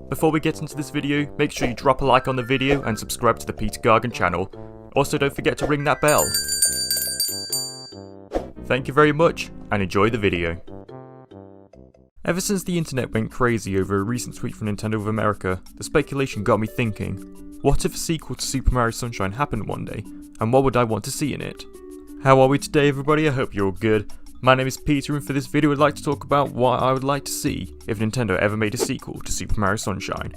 Before we get into this video, make sure you drop a like on the video and subscribe to the Peter Gargan channel. Also don't forget to ring that bell. Thank you very much, and enjoy the video. Ever since the internet went crazy over a recent tweet from Nintendo of America, the speculation got me thinking, what if a sequel to Super Mario Sunshine happened one day, and what would I want to see in it? How are we today everybody? I hope you're all good. My name is Peter, and for this video I'd like to talk about what I would like to see if Nintendo ever made a sequel to Super Mario Sunshine.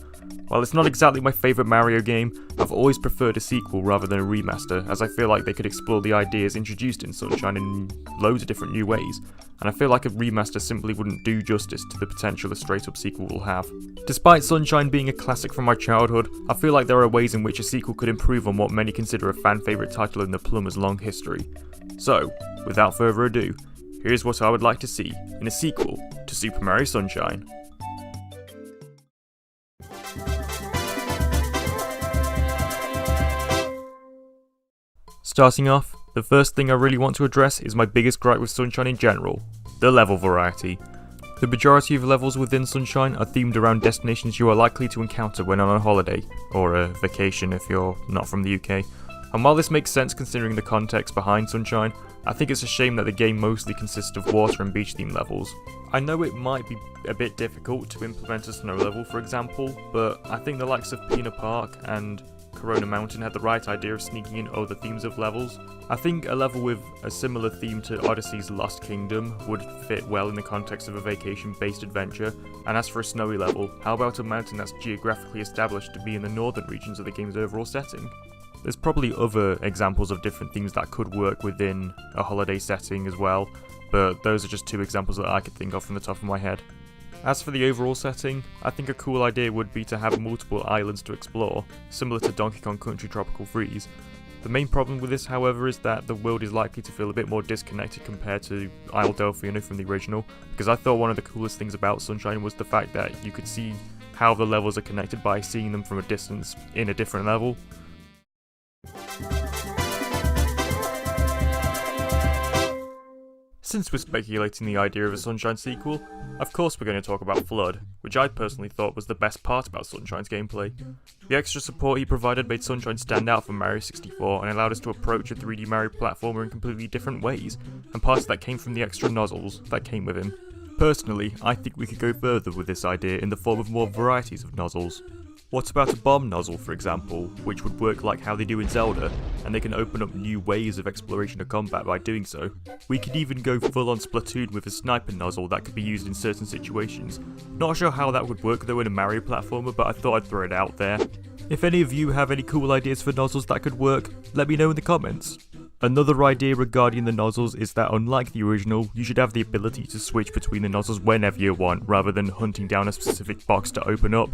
While it's not exactly my favourite Mario game, I've always preferred a sequel rather than a remaster, as I feel like they could explore the ideas introduced in Sunshine in loads of different new ways, and I feel like a remaster simply wouldn't do justice to the potential a straight up sequel will have. Despite Sunshine being a classic from my childhood, I feel like there are ways in which a sequel could improve on what many consider a fan favourite title in the plumber's long history. So, without further ado, here's what I would like to see in a sequel to Super Mario Sunshine. Starting off, the first thing I really want to address is my biggest gripe with Sunshine in general, the level variety. The majority of levels within Sunshine are themed around destinations you are likely to encounter when on a holiday, or a vacation if you're not from the UK. And while this makes sense considering the context behind Sunshine, I think it's a shame that the game mostly consists of water and beach themed levels. I know it might be a bit difficult to implement a snow level for example, but I think the likes of Pina Park and Corona Mountain had the right idea of sneaking in other themes of levels. I think a level with a similar theme to Odyssey's Lost Kingdom would fit well in the context of a vacation-based adventure, and as for a snowy level, how about a mountain that's geographically established to be in the northern regions of the game's overall setting? There's probably other examples of different themes that could work within a holiday setting as well, but those are just two examples that I could think of from the top of my head. As for the overall setting, I think a cool idea would be to have multiple islands to explore, similar to Donkey Kong Country Tropical Freeze. The main problem with this, however, is that the world is likely to feel a bit more disconnected compared to Isle Delfino from the original, because I thought one of the coolest things about Sunshine was the fact that you could see how the levels are connected by seeing them from a distance in a different level. Since we're speculating the idea of a Sunshine sequel, of course we're going to talk about Flood, which I personally thought was the best part about Sunshine's gameplay. The extra support he provided made Sunshine stand out from Mario 64 and allowed us to approach a 3D Mario platformer in completely different ways, and parts of that came from the extra nozzles that came with him. Personally, I think we could go further with this idea in the form of more varieties of nozzles. What about a bomb nozzle, for example, which would work like how they do in Zelda, and they can open up new ways of exploration of combat by doing so. We could even go full on Splatoon with a sniper nozzle that could be used in certain situations. Not sure how that would work though in a Mario platformer, but I thought I'd throw it out there. If any of you have any cool ideas for nozzles that could work, let me know in the comments. Another idea regarding the nozzles is that unlike the original, you should have the ability to switch between the nozzles whenever you want, rather than hunting down a specific box to open up.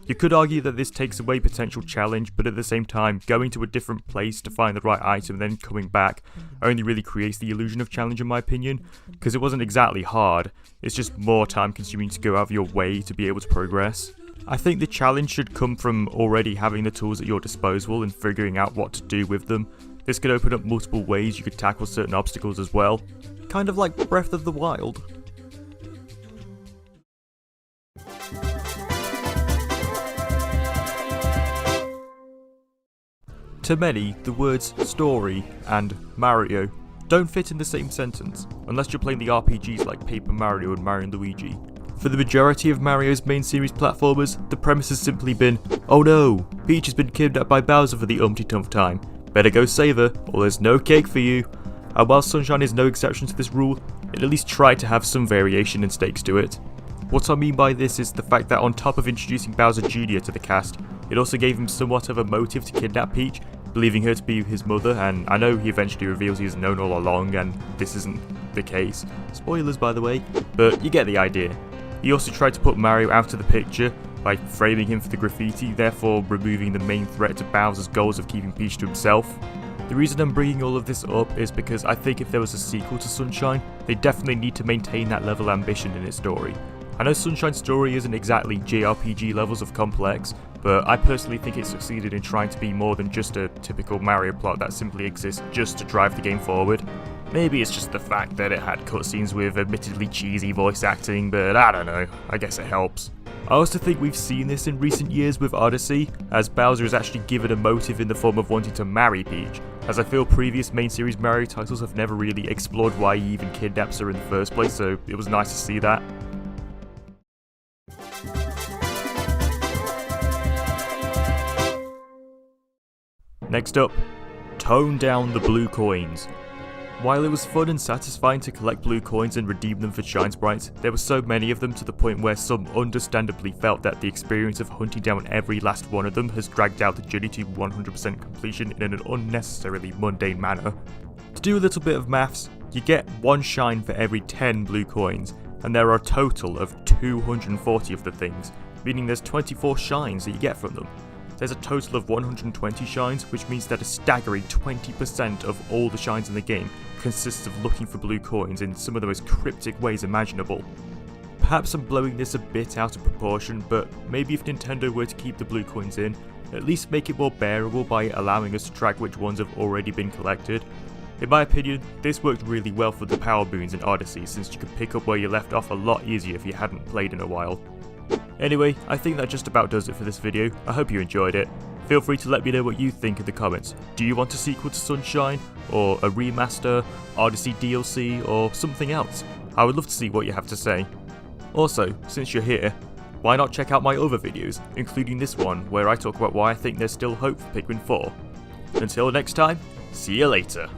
You could argue that this takes away potential challenge, but at the same time, going to a different place to find the right item and then coming back only really creates the illusion of challenge in my opinion, because it wasn't exactly hard, it's just more time consuming to go out of your way to be able to progress. I think the challenge should come from already having the tools at your disposal and figuring out what to do with them. This could open up multiple ways you could tackle certain obstacles as well, kind of like Breath of the Wild. To many, the words story and Mario don't fit in the same sentence, unless you're playing the RPGs like Paper Mario and Mario & Luigi. For the majority of Mario's main series platformers, the premise has simply been, oh no, Peach has been kidnapped by Bowser for the umpty-tumpth time, better go save her, or there's no cake for you. And while Sunshine is no exception to this rule, it at least tried to have some variation and stakes to it. What I mean by this is the fact that on top of introducing Bowser Jr. to the cast, it also gave him somewhat of a motive to kidnap Peach, believing her to be his mother, and I know he eventually reveals he's known all along and this isn't the case. Spoilers by the way, but you get the idea. He also tried to put Mario out of the picture by framing him for the graffiti, therefore removing the main threat to Bowser's goals of keeping Peach to himself. The reason I'm bringing all of this up is because I think if there was a sequel to Sunshine, they definitely need to maintain that level of ambition in its story. I know Sunshine's story isn't exactly JRPG levels of complex, but I personally think it succeeded in trying to be more than just a typical Mario plot that simply exists just to drive the game forward. Maybe it's just the fact that it had cutscenes with admittedly cheesy voice acting, but I don't know, I guess it helps. I also think we've seen this in recent years with Odyssey, as Bowser is actually given a motive in the form of wanting to marry Peach, as I feel previous main series Mario titles have never really explored why he even kidnaps her in the first place, so it was nice to see that. Next up, tone down the blue coins. While it was fun and satisfying to collect blue coins and redeem them for Shine Sprites, there were so many of them to the point where some understandably felt that the experience of hunting down every last one of them has dragged out the journey to 100% completion in an unnecessarily mundane manner. To do a little bit of maths, you get 1 shine for every 10 blue coins, and there are a total of 240 of the things, meaning there's 24 shines that you get from them. There's a total of 120 shines, which means that a staggering 20% of all the shines in the game consists of looking for blue coins in some of the most cryptic ways imaginable. Perhaps I'm blowing this a bit out of proportion, but maybe if Nintendo were to keep the blue coins in, at least make it more bearable by allowing us to track which ones have already been collected. In my opinion, this worked really well for the power boons in Odyssey, since you could pick up where you left off a lot easier if you hadn't played in a while. Anyway, I think that just about does it for this video. I hope you enjoyed it. Feel free to let me know what you think in the comments. Do you want a sequel to Sunshine, or a remaster, Odyssey DLC, or something else? I would love to see what you have to say. Also, since you're here, why not check out my other videos, including this one where I talk about why I think there's still hope for Pikmin 4. Until next time, see you later.